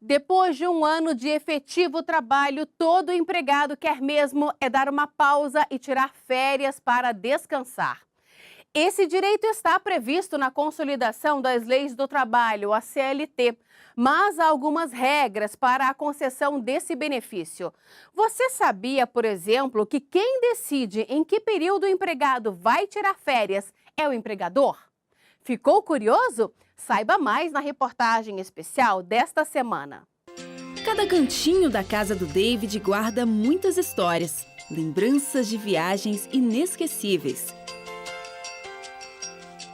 Depois de um ano de efetivo trabalho, todo empregado quer mesmo é dar uma pausa e tirar férias para descansar. Esse direito está previsto na Consolidação das Leis do Trabalho, a CLT, mas há algumas regras para a concessão desse benefício. Você sabia, por exemplo, que quem decide em que período o empregado vai tirar férias é o empregador? Ficou curioso? Saiba mais na reportagem especial desta semana. Cada cantinho da casa do David guarda muitas histórias, lembranças de viagens inesquecíveis.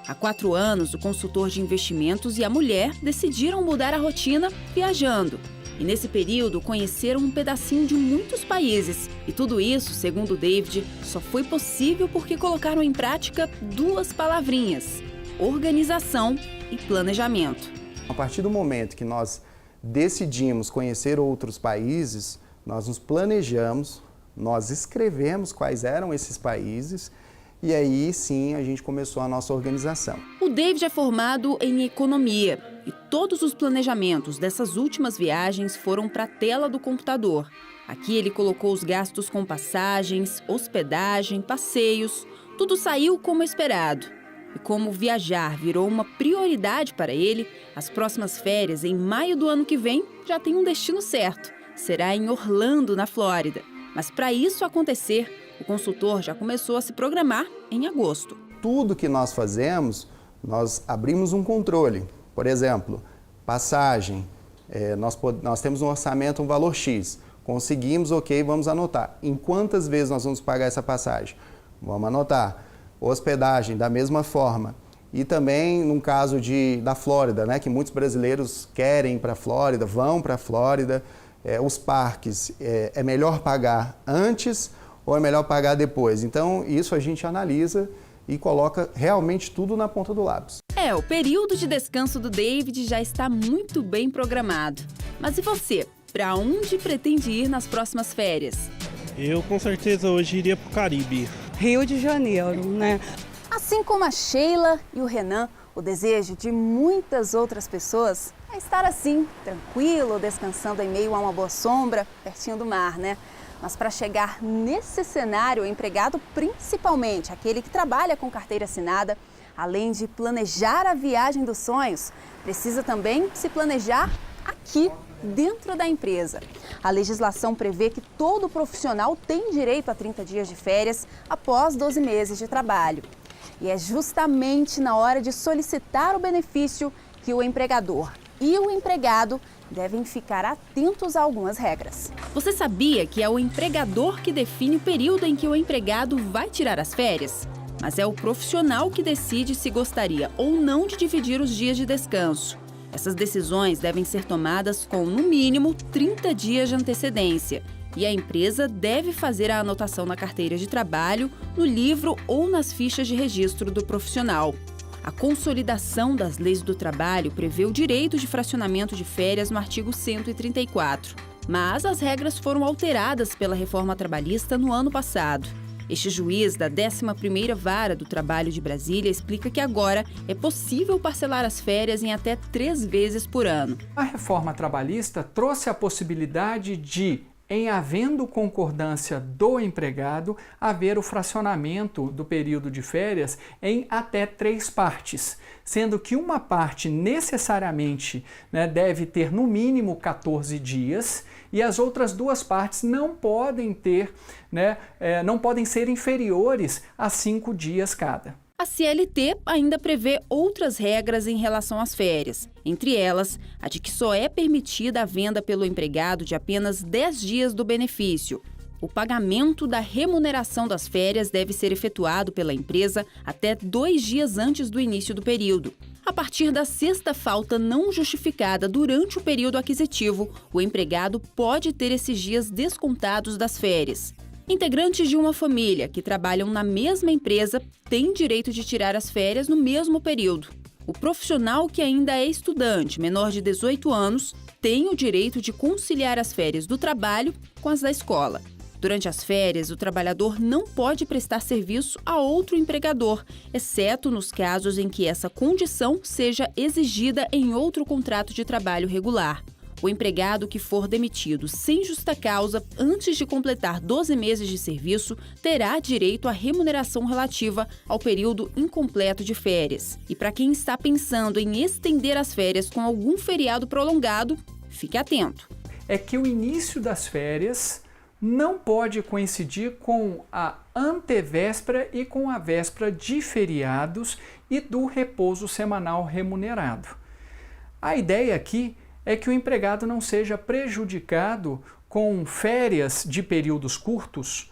Há 4 anos, o consultor de investimentos e a mulher decidiram mudar a rotina viajando. E nesse período, conheceram um pedacinho de muitos países. E tudo isso, segundo o David, só foi possível porque colocaram em prática 2 palavrinhas: organização e planejamento. A partir do momento que nós decidimos conhecer outros países, nós nos planejamos, nós escrevemos quais eram esses países e aí sim a gente começou a nossa organização. O David é formado em economia e todos os planejamentos dessas últimas viagens foram para a tela do computador. Aqui ele colocou os gastos com passagens, hospedagem, passeios, tudo saiu como esperado. E como viajar virou uma prioridade para ele, as próximas férias, em maio do ano que vem, já tem um destino certo. Será em Orlando, na Flórida. Mas para isso acontecer, o consultor já começou a se programar em agosto. Tudo que nós fazemos, nós abrimos um controle. Por exemplo, passagem, nós temos um orçamento, um valor X. Conseguimos, ok, vamos anotar. Em quantas vezes nós vamos pagar essa passagem? Vamos anotar. Hospedagem, da mesma forma. E também, no caso da Flórida, né, que muitos brasileiros querem ir para a Flórida, vão para a Flórida. Os parques, é melhor pagar antes ou é melhor pagar depois? Então, isso a gente analisa e coloca realmente tudo na ponta do lápis. O período de descanso do David já está muito bem programado. Mas e você? Para onde pretende ir nas próximas férias? Eu, com certeza, hoje iria para o Caribe. Rio de Janeiro, né? Assim como a Sheila e o Renan, o desejo de muitas outras pessoas é estar assim, tranquilo, descansando em meio a uma boa sombra, pertinho do mar, né? Mas para chegar nesse cenário, o empregado, principalmente aquele que trabalha com carteira assinada, além de planejar a viagem dos sonhos, precisa também se planejar aqui, dentro da empresa. A legislação prevê que todo profissional tem direito a 30 dias de férias após 12 meses de trabalho. E é justamente na hora de solicitar o benefício que o empregador e o empregado devem ficar atentos a algumas regras. Você sabia que é o empregador que define o período em que o empregado vai tirar as férias? Mas é o profissional que decide se gostaria ou não de dividir os dias de descanso. Essas decisões devem ser tomadas com, no mínimo, 30 dias de antecedência. E a empresa deve fazer a anotação na carteira de trabalho, no livro ou nas fichas de registro do profissional. A Consolidação das Leis do Trabalho prevê o direito de fracionamento de férias no artigo 134. Mas as regras foram alteradas pela reforma trabalhista no ano passado. Este juiz da 11ª Vara do Trabalho de Brasília explica que agora é possível parcelar as férias em até 3 vezes por ano. A reforma trabalhista trouxe a possibilidade de, em havendo concordância do empregado, haver o fracionamento do período de férias em até 3 partes, sendo que uma parte necessariamente deve ter no mínimo 14 dias e as outras 2 partes não podem ter, não podem ser inferiores a 5 dias cada. A CLT ainda prevê outras regras em relação às férias, entre elas a de que só é permitida a venda pelo empregado de apenas 10 dias do benefício. O pagamento da remuneração das férias deve ser efetuado pela empresa até 2 dias antes do início do período. A partir da 6ª falta não justificada durante o período aquisitivo, o empregado pode ter esses dias descontados das férias. Integrantes de uma família que trabalham na mesma empresa têm direito de tirar as férias no mesmo período. O profissional que ainda é estudante, menor de 18 anos, tem o direito de conciliar as férias do trabalho com as da escola. Durante as férias, o trabalhador não pode prestar serviço a outro empregador, exceto nos casos em que essa condição seja exigida em outro contrato de trabalho regular. O empregado que for demitido sem justa causa antes de completar 12 meses de serviço terá direito à remuneração relativa ao período incompleto de férias. E para quem está pensando em estender as férias com algum feriado prolongado, fique atento. É que o início das férias não pode coincidir com a antevéspera e com a véspera de feriados e do repouso semanal remunerado. A ideia aqui é que o empregado não seja prejudicado com férias de períodos curtos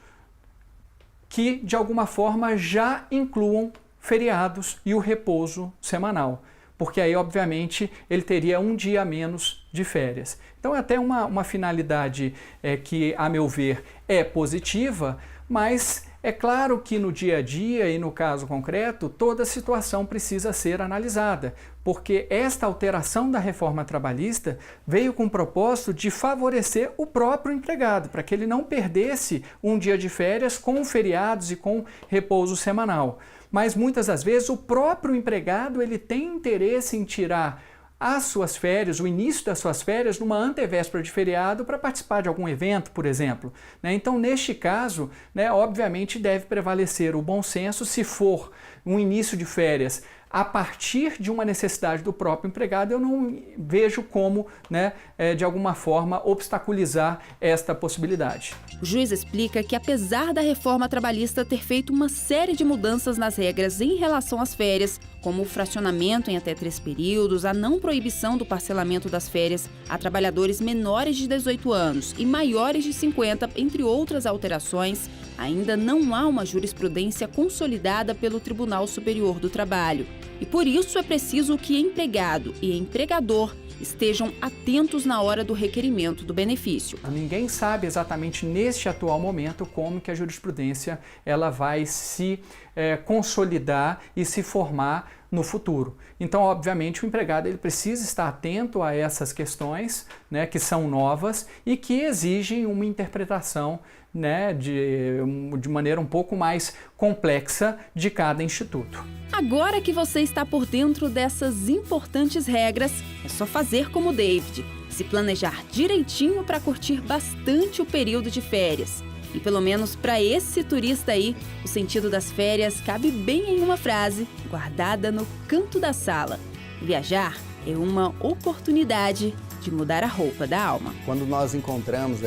que, de alguma forma, já incluam feriados e o repouso semanal, porque aí, obviamente, ele teria um dia a menos de férias. Então, é até uma finalidade que, a meu ver, é positiva, mas é claro que no dia a dia e no caso concreto, toda situação precisa ser analisada, porque esta alteração da reforma trabalhista veio com o propósito de favorecer o próprio empregado, para que ele não perdesse um dia de férias com feriados e com repouso semanal. Mas muitas das vezes o próprio empregado ele tem interesse em tirar as suas férias, o início das suas férias, numa antevéspera de feriado para participar de algum evento, por exemplo. Então, neste caso, obviamente deve prevalecer o bom senso se for um início de férias a partir de uma necessidade do próprio empregado. Eu não vejo como, de alguma forma, obstaculizar esta possibilidade. O juiz explica que, apesar da reforma trabalhista ter feito uma série de mudanças nas regras em relação às férias, como o fracionamento em até 3 períodos, a não proibição do parcelamento das férias a trabalhadores menores de 18 anos e maiores de 50, entre outras alterações, ainda não há uma jurisprudência consolidada pelo Tribunal Superior do Trabalho. E por isso é preciso que empregado e empregador estejam atentos na hora do requerimento do benefício. Ninguém sabe exatamente neste atual momento como que a jurisprudência ela vai se consolidar e se formar no futuro. Então, obviamente, o empregado ele precisa estar atento a essas questões, que são novas e que exigem uma interpretação de maneira um pouco mais complexa de cada instituto. Agora que você está por dentro dessas importantes regras, é só fazer como o David, se planejar direitinho para curtir bastante o período de férias. E pelo menos para esse turista aí, o sentido das férias cabe bem em uma frase guardada no canto da sala: viajar é uma oportunidade de mudar a roupa da alma. Quando nós encontramos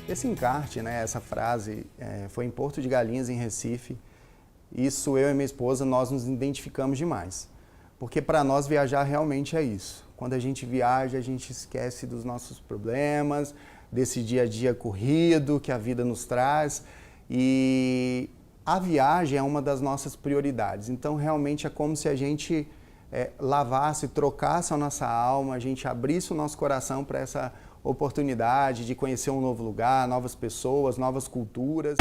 esse encarte, essa frase, foi em Porto de Galinhas, em Recife. Isso, eu e minha esposa, nós nos identificamos demais. Porque para nós viajar realmente é isso. Quando a gente viaja, a gente esquece dos nossos problemas, desse dia a dia corrido que a vida nos traz. E a viagem é uma das nossas prioridades. Então, realmente é como se a gente lavasse, trocasse a nossa alma, a gente abrisse o nosso coração para essa oportunidade de conhecer um novo lugar, novas pessoas, novas culturas.